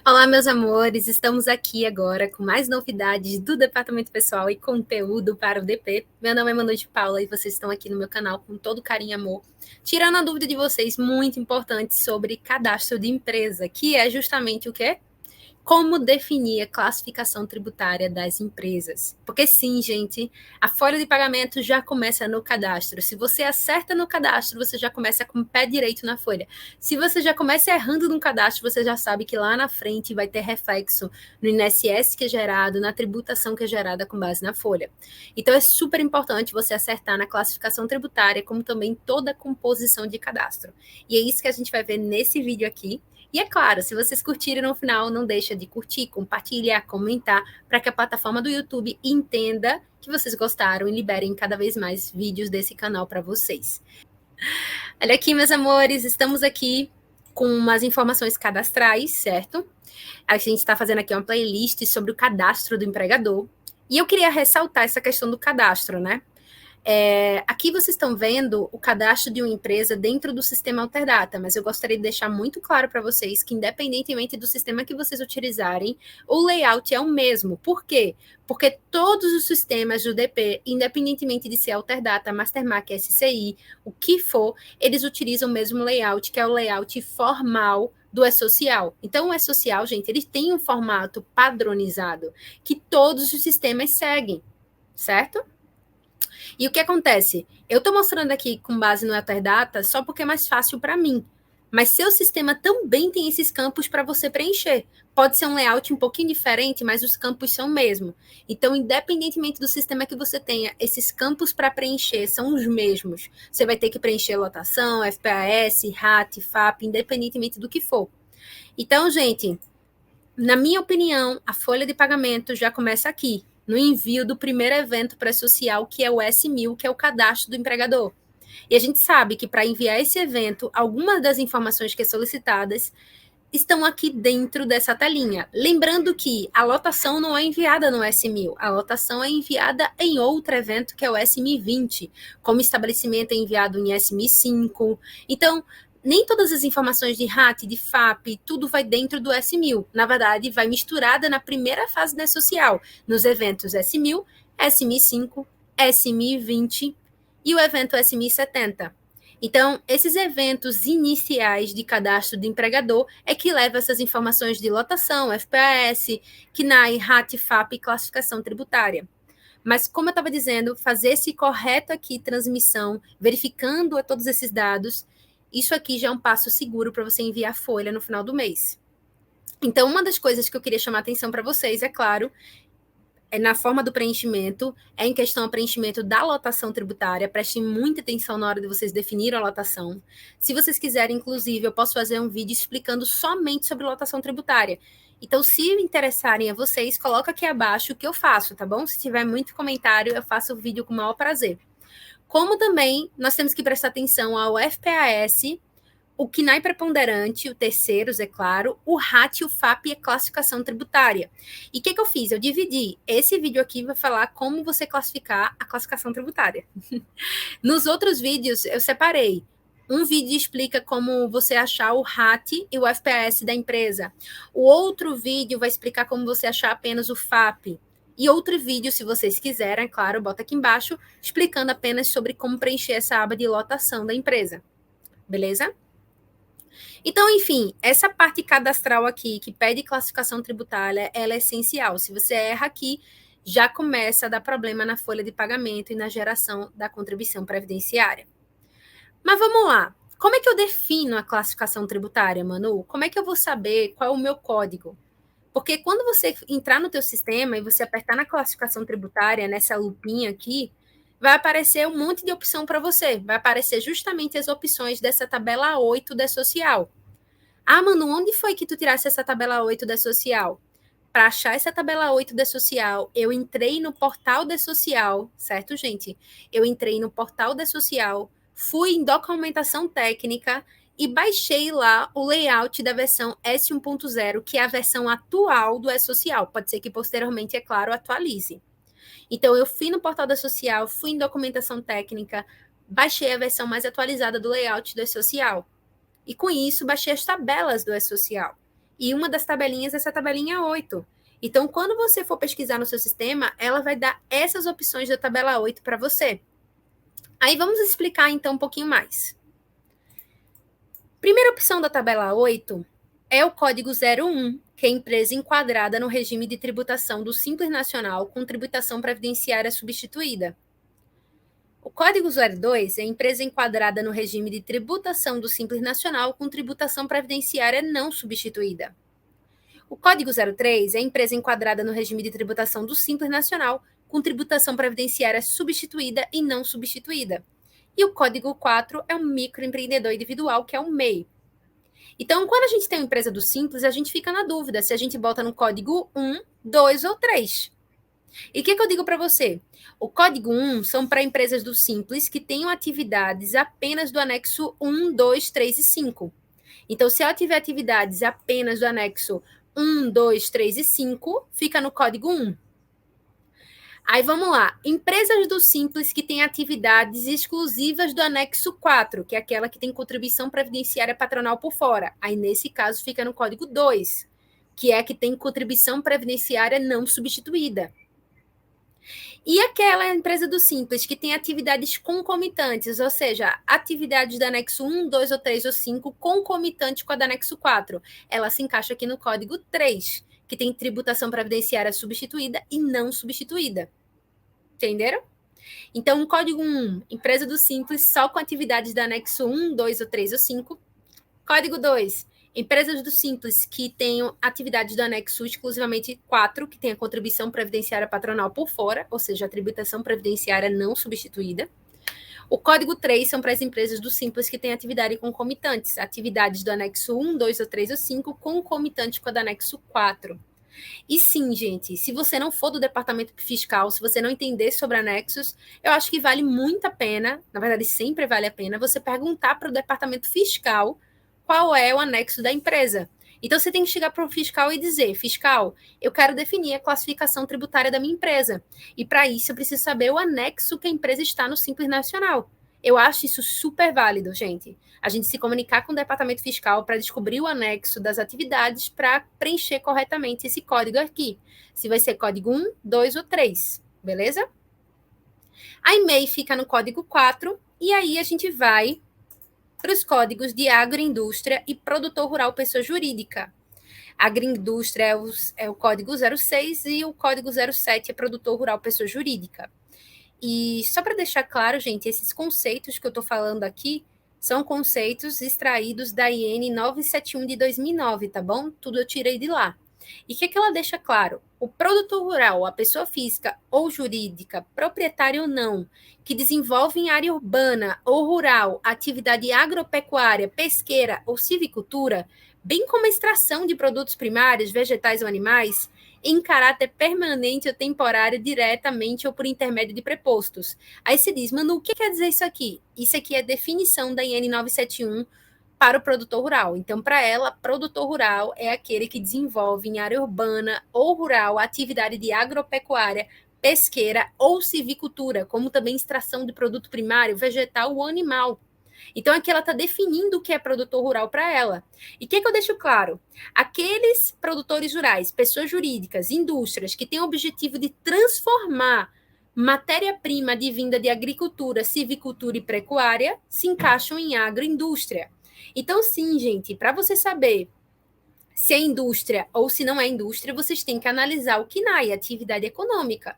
Olá, meus amores, estamos aqui agora com mais novidades do Departamento Pessoal e conteúdo para o DP. Meu nome é Manu de Paula e vocês estão aqui no meu canal com todo carinho e amor, tirando a dúvida de vocês muito importante sobre cadastro de empresa, que é justamente o quê? Como definir a classificação tributária das empresas? Porque sim, gente, a folha de pagamento já começa no cadastro. Se você acerta no cadastro, você já começa com o pé direito na folha. Se você já começa errando no cadastro, você já sabe que lá na frente vai ter reflexo no INSS que é gerado, na tributação que é gerada com base na folha. Então é super importante você acertar na classificação tributária, como também toda a composição de cadastro. E é isso que a gente vai ver nesse vídeo aqui. E é claro, se vocês curtiram no final, não deixa de curtir, compartilhar, comentar, para que a plataforma do YouTube entenda que vocês gostaram e liberem cada vez mais vídeos desse canal para vocês. Olha aqui, meus amores, estamos aqui com umas informações cadastrais, certo? A gente está fazendo aqui uma playlist sobre o cadastro do empregador. E eu queria ressaltar essa questão do cadastro, né? Aqui vocês estão vendo o cadastro de uma empresa dentro do sistema Alterdata, mas eu gostaria de deixar muito claro para vocês que, independentemente do sistema que vocês utilizarem, o layout é o mesmo. Por quê? Porque todos os sistemas do DP, independentemente de ser Alterdata, Mastermark, SCI, o que for, eles utilizam o mesmo layout, que é o layout formal do E-Social. Então, o E-Social, gente, ele tem um formato padronizado que todos os sistemas seguem, certo? E o que acontece? Eu estou mostrando aqui com base no Eterdata só porque é mais fácil para mim. Mas seu sistema também tem esses campos para você preencher. Pode ser um layout um pouquinho diferente, mas os campos são o mesmo. Então, independentemente do sistema que você tenha, esses campos para preencher são os mesmos. Você vai ter que preencher lotação, FPAS, RAT, FAP, independentemente do que for. Então, gente, na minha opinião, a folha de pagamento já começa aqui, no envio do primeiro evento pré-social, que é o S1000, que é o cadastro do empregador. E a gente sabe que para enviar esse evento, algumas das informações que são solicitadas estão aqui dentro dessa telinha. Lembrando que a lotação não é enviada no S1000, a lotação é enviada em outro evento, que é o S1020, como estabelecimento é enviado em S1005. Então, nem todas as informações de RAT, de FAP, tudo vai dentro do S1000. Na verdade, vai misturada na primeira fase da social, nos eventos S1000, S1005, S1020 e o evento S1070. Então, esses eventos iniciais de cadastro de empregador é que leva essas informações de lotação, FPAS, CNAE, RAT, FAP e classificação tributária. Mas, como eu estava dizendo, fazer esse correto aqui, transmissão, verificando todos esses dados, isso aqui já é um passo seguro para você enviar a folha no final do mês. Então, uma das coisas que eu queria chamar a atenção para vocês, é claro, é na forma do preenchimento, é em questão do preenchimento da lotação tributária. Prestem muita atenção na hora de vocês definirem a lotação. Se vocês quiserem, inclusive, eu posso fazer um vídeo explicando somente sobre lotação tributária. Então, se interessarem a vocês, coloca aqui abaixo o que eu faço, tá bom? Se tiver muito comentário, eu faço o vídeo com o maior prazer. Como também nós temos que prestar atenção ao FPAS, o CNAE preponderante, o terceiros, é claro, o RAT, o FAP e a classificação tributária. E o que eu fiz? Eu dividi. Esse vídeo aqui vai falar como você classificar a classificação tributária. Nos outros vídeos, eu separei. Um vídeo explica como você achar o RAT e o FPAS da empresa. O outro vídeo vai explicar como você achar apenas o FAP. E outro vídeo, se vocês quiserem, é claro, bota aqui embaixo, explicando apenas sobre como preencher essa aba de lotação da empresa. Beleza? Então, enfim, essa parte cadastral aqui, que pede classificação tributária, ela é essencial. Se você erra aqui, já começa a dar problema na folha de pagamento e na geração da contribuição previdenciária. Mas vamos lá. Como é que eu defino a classificação tributária, Manu? Como é que eu vou saber qual é o meu código? Porque quando você entrar no teu sistema e você apertar na classificação tributária, nessa lupinha aqui, vai aparecer um monte de opção para você. Vai aparecer justamente as opções dessa tabela 8 da social. Ah, Manu, onde foi que tu tirasse essa tabela 8 da social? Para achar essa tabela 8 da social, eu entrei no portal da social, certo, gente? Eu entrei no portal da social, fui em documentação técnica e baixei lá o layout da versão S1.0, que é a versão atual do E-Social. Pode ser que posteriormente, é claro, atualize. Então, eu fui no portal da social, fui em documentação técnica, baixei a versão mais atualizada do layout do E-Social. E com isso, baixei as tabelas do E-Social. E uma das tabelinhas é essa tabelinha 8. Então, quando você for pesquisar no seu sistema, ela vai dar essas opções da tabela 8 para você. Aí vamos explicar então um pouquinho mais. Primeira opção da tabela 8 é o código 01, que é empresa enquadrada no regime de tributação do Simples Nacional com tributação previdenciária substituída. O código 02 é empresa enquadrada no regime de tributação do Simples Nacional com tributação previdenciária não substituída. O código 03 é empresa enquadrada no regime de tributação do Simples Nacional com tributação previdenciária substituída e não substituída. E o código 4 é um microempreendedor individual, que é o MEI. Então, quando a gente tem uma empresa do Simples, a gente fica na dúvida se a gente bota no código 1, 2 ou 3. E o que eu digo para você? O código 1 são para empresas do Simples que tenham atividades apenas do anexo 1, 2, 3 e 5. Então, se ela tiver atividades apenas do anexo 1, 2, 3 e 5, fica no código 1. Aí vamos lá. Empresas do Simples que têm atividades exclusivas do anexo 4, que é aquela que tem contribuição previdenciária patronal por fora. Aí, nesse caso, fica no código 2, que é a que tem contribuição previdenciária não substituída. E aquela empresa do Simples que tem atividades concomitantes, ou seja, atividades do anexo 1, 2 ou 3 ou 5 concomitante com a do anexo 4, ela se encaixa aqui no código 3, que tem tributação previdenciária substituída e não substituída. Entenderam? Então, o código 1, empresa do Simples, só com atividades do anexo 1, 2 ou 3 ou 5. Código 2, empresas do Simples que tenham atividades do anexo exclusivamente 4, que tem a contribuição previdenciária patronal por fora, ou seja, a tributação previdenciária não substituída. O código 3 são para as empresas do Simples que têm atividade concomitantes, atividades do anexo 1, 2 ou 3 ou 5, concomitantes com a do anexo 4. E sim, gente, se você não for do departamento fiscal, se você não entender sobre anexos, eu acho que vale muito a pena, na verdade sempre vale a pena, você perguntar para o departamento fiscal qual é o anexo da empresa. Então, você tem que chegar para o fiscal e dizer, fiscal, eu quero definir a classificação tributária da minha empresa. E para isso, eu preciso saber o anexo que a empresa está no Simples Nacional. Eu acho isso super válido, gente. A gente se comunicar com o departamento fiscal para descobrir o anexo das atividades para preencher corretamente esse código aqui. Se vai ser código 1, 2 ou 3, beleza? A MEI fica no código 4 e aí a gente vai para os códigos de agroindústria e produtor rural pessoa jurídica. Agroindústria é o código 06 e o código 07 é produtor rural pessoa jurídica. E só para deixar claro, gente, esses conceitos que eu estou falando aqui são conceitos extraídos da IN 971 de 2009, tá bom? Tudo eu tirei de lá. E o que ela deixa claro? O produtor rural, a pessoa física ou jurídica, proprietário ou não, que desenvolve em área urbana ou rural atividade agropecuária, pesqueira ou silvicultura, bem como a extração de produtos primários, vegetais ou animais, em caráter permanente ou temporário, diretamente ou por intermédio de prepostos. Aí se diz, Manu, o que quer dizer isso aqui? Isso aqui é a definição da IN 971 para o produtor rural. Então, para ela, produtor rural é aquele que desenvolve em área urbana ou rural a atividade de agropecuária, pesqueira ou silvicultura, como também extração de produto primário, vegetal ou animal. Então, aqui ela está definindo o que é produtor rural para ela. E o que eu deixo claro? Aqueles produtores rurais, pessoas jurídicas, indústrias, que têm o objetivo de transformar matéria-prima advinda de agricultura, silvicultura e pecuária, se encaixam em agroindústria. Então, sim, gente, para você saber se é indústria ou se não é indústria, vocês têm que analisar o KNAI, atividade econômica.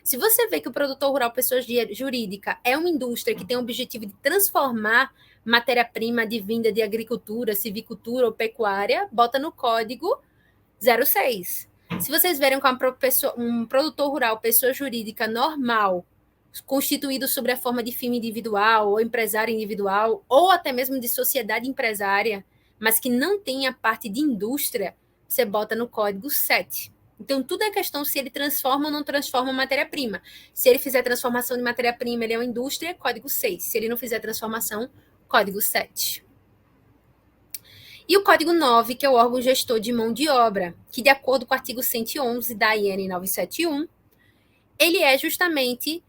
Se você vê que o produtor rural, pessoa jurídica, é uma indústria que tem o objetivo de transformar matéria-prima advinda de agricultura, silvicultura ou pecuária, bota no código 06. Se vocês verem com um produtor rural, pessoa jurídica normal, constituído sob a forma de firma individual ou empresário individual, ou até mesmo de sociedade empresária, mas que não tem a parte de indústria, você bota no código 7. Então, tudo é questão se ele transforma ou não transforma matéria-prima. Se ele fizer transformação de matéria-prima, ele é uma indústria, código 6. Se ele não fizer transformação, código 7. E o código 9, que é o órgão gestor de mão de obra, que, de acordo com o artigo 111 da IN 971, ele é justamente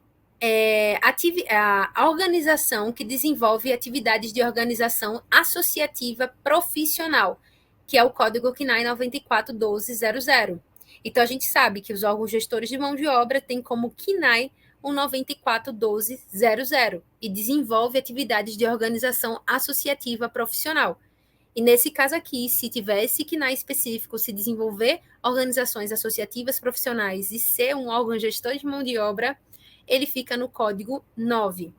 a organização que desenvolve atividades de organização associativa profissional. que é o código CNAE 941200. Então, a gente sabe que os órgãos gestores de mão de obra têm como CNAE o 941200 e desenvolve atividades de organização associativa profissional. E nesse caso aqui, se tiver esse CNAE específico, se desenvolver organizações associativas profissionais e ser um órgão gestor de mão de obra, ele fica no código 9.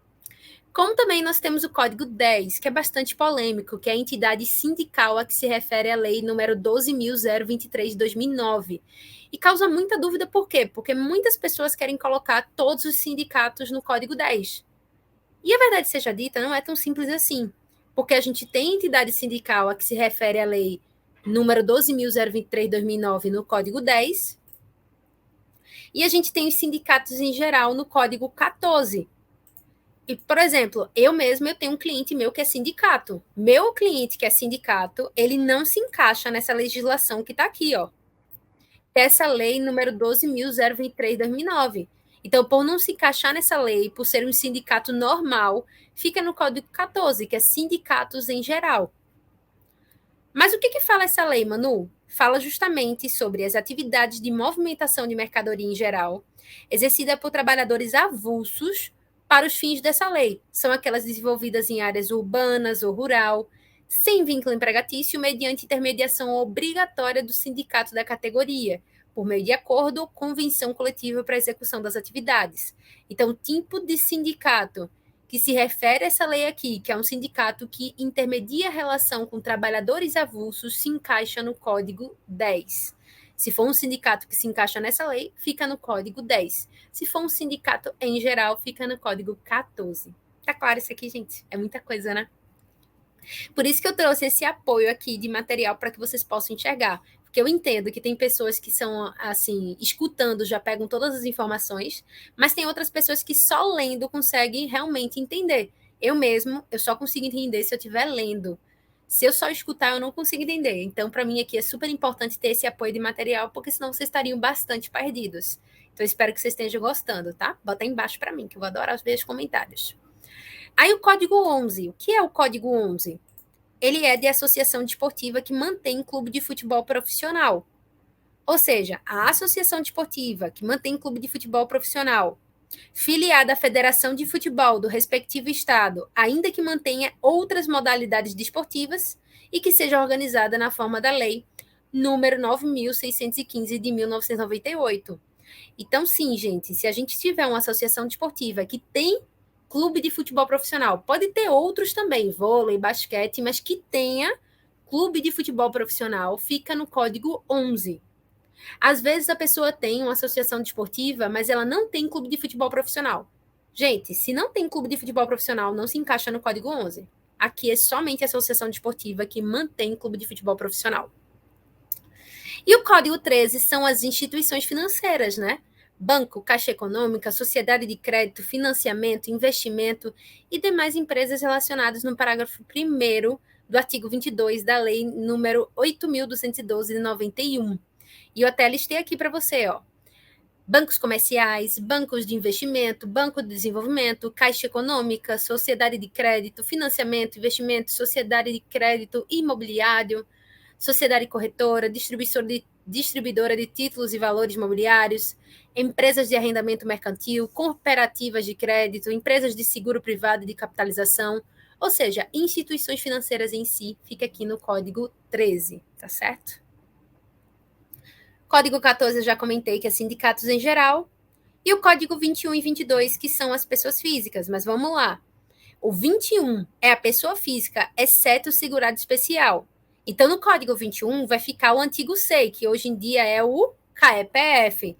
Como também nós temos o código 10, que é bastante polêmico, que é a entidade sindical a que se refere a lei número 12.023 de 2009. E causa muita dúvida por quê? Porque muitas pessoas querem colocar todos os sindicatos no código 10. E a verdade seja dita, não é tão simples assim. Porque a gente tem entidade sindical a que se refere a lei número 12.023 de 2009 no código 10. E a gente tem os sindicatos em geral no código 14. E, por exemplo, eu tenho um cliente meu que é sindicato. Meu cliente que é sindicato, ele não se encaixa nessa legislação que está aqui, ó. Essa lei número 12.023 de 2009. Então, por não se encaixar nessa lei, por ser um sindicato normal, fica no Código 14, que é sindicatos em geral. Mas o que fala essa lei, Manu? Fala justamente sobre as atividades de movimentação de mercadoria em geral, exercida por trabalhadores avulsos para os fins dessa lei. São aquelas desenvolvidas em áreas urbanas ou rural, sem vínculo empregatício, mediante intermediação obrigatória do sindicato da categoria, por meio de acordo ou convenção coletiva para a execução das atividades. Então, o tipo de sindicato que se refere a essa lei aqui, que é um sindicato que intermedia a relação com trabalhadores avulsos, se encaixa no Código 10. Se for um sindicato que se encaixa nessa lei, fica no Código 10. Se for um sindicato em geral, fica no Código 14. Tá claro isso aqui, gente? É muita coisa, né? Por isso que eu trouxe esse apoio aqui de material para que vocês possam enxergar. Porque eu entendo que tem pessoas que são, assim, escutando, já pegam todas as informações, mas tem outras pessoas que só lendo conseguem realmente entender. Eu só consigo entender se eu estiver lendo. Se eu só escutar, eu não consigo entender. Então, para mim aqui é super importante ter esse apoio de material, porque senão vocês estariam bastante perdidos. Então, eu espero que vocês estejam gostando, tá? Bota aí embaixo para mim, que eu vou adorar ver os comentários. Aí o código 11. O que é o código 11? Ele é de associação desportiva que mantém clube de futebol profissional. Ou seja, a associação desportiva que mantém clube de futebol profissional, filiada à federação de futebol do respectivo estado, ainda que mantenha outras modalidades desportivas e que seja organizada na forma da lei número 9.615 de 1998. Então, sim, gente, se a gente tiver uma associação desportiva que tem clube de futebol profissional, pode ter outros também, vôlei, basquete, mas que tenha clube de futebol profissional, fica no código 11. Às vezes a pessoa tem uma associação desportiva, mas ela não tem clube de futebol profissional. Gente, se não tem clube de futebol profissional, não se encaixa no código 11. Aqui é somente a associação desportiva que mantém clube de futebol profissional. E o código 13 são as instituições financeiras, né? Banco, Caixa Econômica, Sociedade de Crédito, Financiamento, Investimento e demais empresas relacionadas no parágrafo 1º do artigo 22 da Lei número 8.212 de 91. E eu até listei aqui para você, ó. Bancos comerciais, bancos de investimento, banco de desenvolvimento, Caixa Econômica, Sociedade de Crédito, Financiamento, Investimento, Sociedade de Crédito Imobiliário, Sociedade Corretora, distribuidora de títulos e valores imobiliários, empresas de arrendamento mercantil, cooperativas de crédito, empresas de seguro privado e de capitalização, ou seja, instituições financeiras em si, fica aqui no código 13, tá certo? Código 14 eu já comentei que é sindicatos em geral, e o código 21 e 22 que são as pessoas físicas, mas vamos lá. O 21 é a pessoa física, exceto o segurado especial. Então, no código 21 vai ficar o antigo SEI, que hoje em dia é o CAEPF.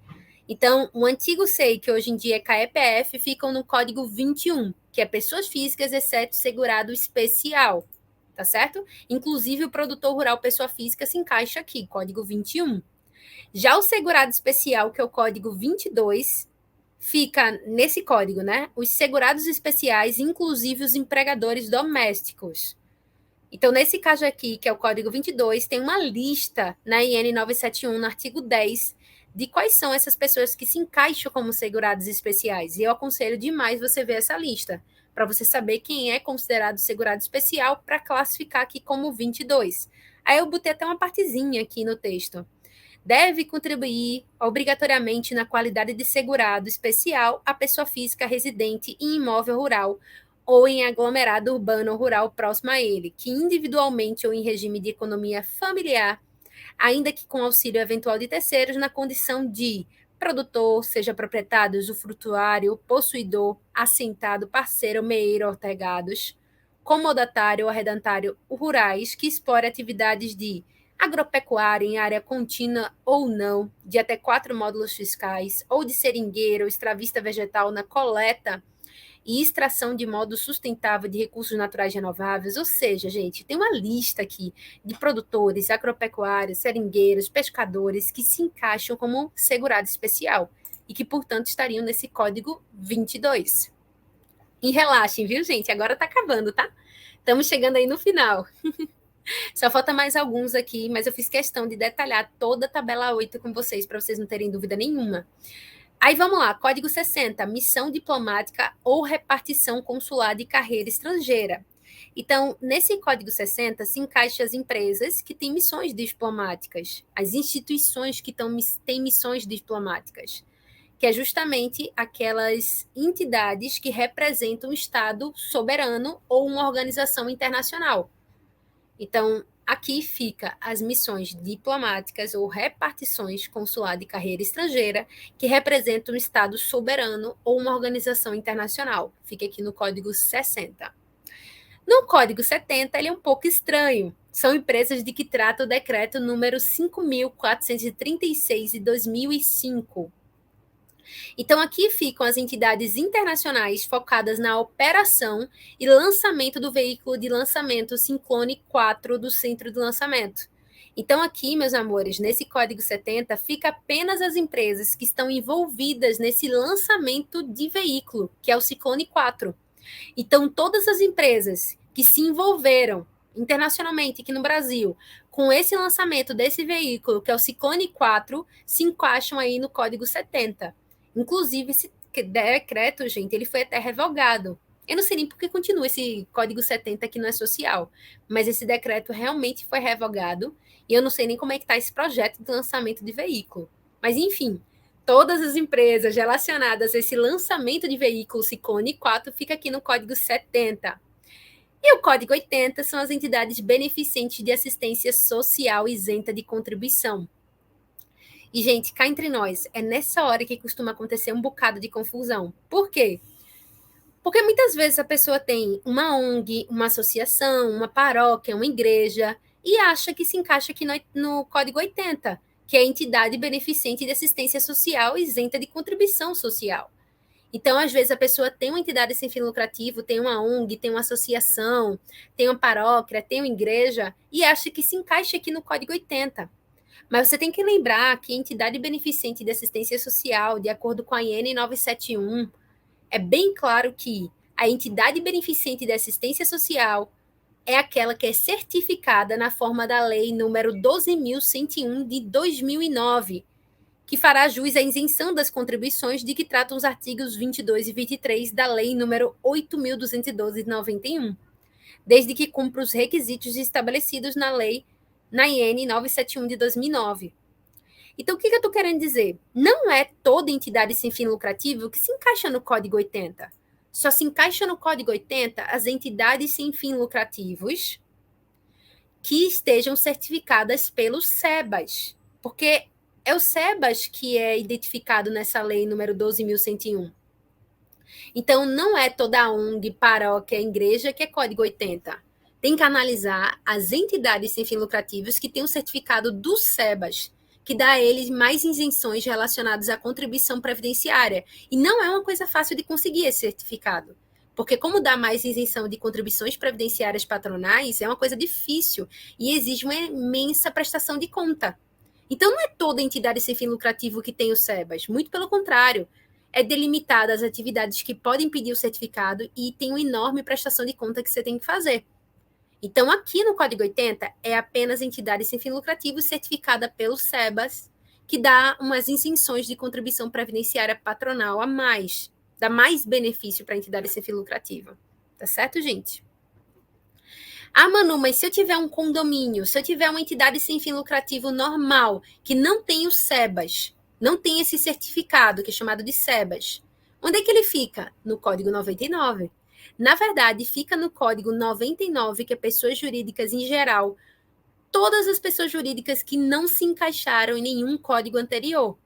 Então, o antigo SEI, que hoje em dia é CAEPF, ficam no código 21, que é pessoas físicas, exceto segurado especial, tá certo? Inclusive, o produtor rural pessoa física se encaixa aqui, código 21. Já o segurado especial, que é o código 22, fica nesse código, né? Os segurados especiais, inclusive os empregadores domésticos. Então, nesse caso aqui, que é o código 22, tem uma lista na IN 971, no artigo 10, de quais são essas pessoas que se encaixam como segurados especiais. E eu aconselho demais você ver essa lista, para você saber quem é considerado segurado especial, para classificar aqui como 22. Aí eu botei até uma partezinha aqui no texto. Deve contribuir obrigatoriamente na qualidade de segurado especial a pessoa física residente em imóvel rural ou em aglomerado urbano ou rural próximo a ele, que individualmente ou em regime de economia familiar, ainda que com auxílio eventual de terceiros, na condição de produtor, seja proprietário, usufrutuário, possuidor, assentado, parceiro, meeiro, ortegados, comodatário ou arrendatário rurais, que explore atividades de agropecuária em área contínua ou não, de até 4 módulos fiscais, ou de seringueiro ou extravista vegetal na coleta e extração de modo sustentável de recursos naturais renováveis. Ou seja, gente, tem uma lista aqui de produtores, agropecuários, seringueiros, pescadores que se encaixam como segurado especial e que, portanto, estariam nesse código 22. E relaxem, viu, gente? Agora tá acabando, tá? Estamos chegando aí no final. Só falta mais alguns aqui, mas eu fiz questão de detalhar toda a tabela 8 com vocês, para vocês não terem dúvida nenhuma. Aí vamos lá, código 60, missão diplomática ou repartição consular de carreira estrangeira. Então, nesse código 60 se encaixa as empresas que têm missões diplomáticas, as instituições que têm missões diplomáticas, que é justamente aquelas entidades que representam um Estado soberano ou uma organização internacional. Então, aqui fica as missões diplomáticas ou repartições consular de carreira estrangeira que representam um Estado soberano ou uma organização internacional. Fica aqui no código 60. No código 70, ele é um pouco estranho. São empresas de que trata o decreto número 5.436 de 2005. Então, aqui ficam as entidades internacionais focadas na operação e lançamento do veículo de lançamento Ciclone 4 do centro de lançamento. Então, aqui, meus amores, nesse código 70, fica apenas as empresas que estão envolvidas nesse lançamento de veículo, que é o Ciclone 4. Então, todas as empresas que se envolveram internacionalmente aqui no Brasil com esse lançamento desse veículo, que é o Ciclone 4, se encaixam aí no código 70. Inclusive, esse decreto, gente, ele foi até revogado. Eu não sei nem por que continua esse código 70 que não é social, mas esse decreto realmente foi revogado e eu não sei nem como é que está esse projeto de lançamento de veículo. Mas, enfim, todas as empresas relacionadas a esse lançamento de veículo Ciclone 4 fica aqui no código 70. E o código 80 são as entidades beneficentes de assistência social isenta de contribuição. E, gente, cá entre nós, é nessa hora que costuma acontecer um bocado de confusão. Por quê? Porque muitas vezes a pessoa tem uma ONG, uma associação, uma paróquia, uma igreja, e acha que se encaixa aqui no Código 80, que é a entidade beneficente de assistência social isenta de contribuição social. Então, às vezes, a pessoa tem uma entidade sem fim lucrativo, tem uma ONG, tem uma associação, tem uma paróquia, tem uma igreja, e acha que se encaixa aqui no Código 80. Mas você tem que lembrar que a entidade beneficente de assistência social, de acordo com a IN 971, é bem claro que a entidade beneficente de assistência social é aquela que é certificada na forma da Lei número 12.101 de 2009, que fará jus à isenção das contribuições de que tratam os artigos 22 e 23 da Lei número 8.212 de 91, desde que cumpra os requisitos estabelecidos na Lei na IN 971 de 2009. Então, o que eu estou querendo dizer? Não é toda entidade sem fim lucrativo que se encaixa no Código 80. Só se encaixa no Código 80 as entidades sem fim lucrativos que estejam certificadas pelo SEBAS, porque é o SEBAS que é identificado nessa lei número 12.101. Então, não é toda a ONG, paróquia, igreja que é Código 80. Tem que analisar as entidades sem fins lucrativos que têm o certificado do SEBAS, que dá a eles mais isenções relacionadas à contribuição previdenciária. E não é uma coisa fácil de conseguir esse certificado. Porque como dá mais isenção de contribuições previdenciárias patronais, é uma coisa difícil e exige uma imensa prestação de conta. Então, não é toda entidade sem fim lucrativo que tem o SEBAS, muito pelo contrário. É delimitada as atividades que podem pedir o certificado e tem uma enorme prestação de conta que você tem que fazer. Então, aqui no Código 80, é apenas entidade sem fim lucrativo certificada pelo SEBAS, que dá umas isenções de contribuição previdenciária patronal a mais, dá mais benefício para a entidade sem fim lucrativo. Tá certo, gente? Ah, Manu, mas se eu tiver um condomínio, se eu tiver uma entidade sem fim lucrativo normal, que não tem o SEBAS, não tem esse certificado, que é chamado de SEBAS, onde é que ele fica? No Código 99. Na verdade, fica no Código 99, que é pessoas jurídicas em geral, todas as pessoas jurídicas que não se encaixaram em nenhum código anterior.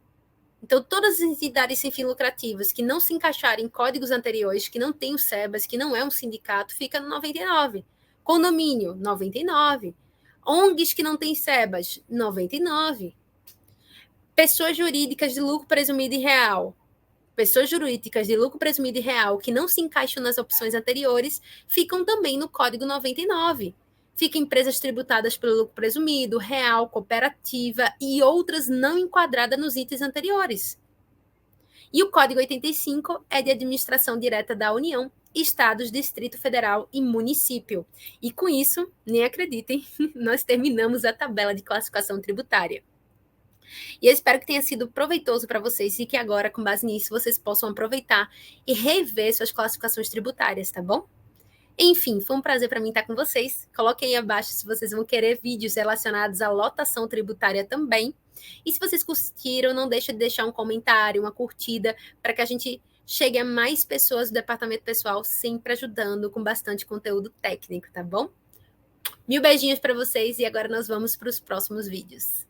Então, todas as entidades sem fim lucrativos que não se encaixarem em códigos anteriores, que não tem o SEBAS, que não é um sindicato, fica no 99. Condomínio, 99. ONGs que não têm SEBAS, 99. Pessoas jurídicas de lucro presumido e real. Pessoas jurídicas de lucro presumido e real que não se encaixam nas opções anteriores, ficam também no Código 99. Ficam empresas tributadas pelo lucro presumido, real, cooperativa e outras não enquadradas nos itens anteriores. E o Código 85 é de administração direta da União, Estados, Distrito Federal e município. E com isso, nem acreditem, nós terminamos a tabela de classificação tributária. E eu espero que tenha sido proveitoso para vocês e que agora, com base nisso, vocês possam aproveitar e rever suas classificações tributárias, tá bom? Enfim, foi um prazer para mim estar com vocês. Coloquem aí abaixo se vocês vão querer vídeos relacionados à lotação tributária também. E se vocês curtiram, não deixe de deixar um comentário, uma curtida, para que a gente chegue a mais pessoas do departamento pessoal, sempre ajudando com bastante conteúdo técnico, tá bom? Mil beijinhos para vocês e agora nós vamos para os próximos vídeos.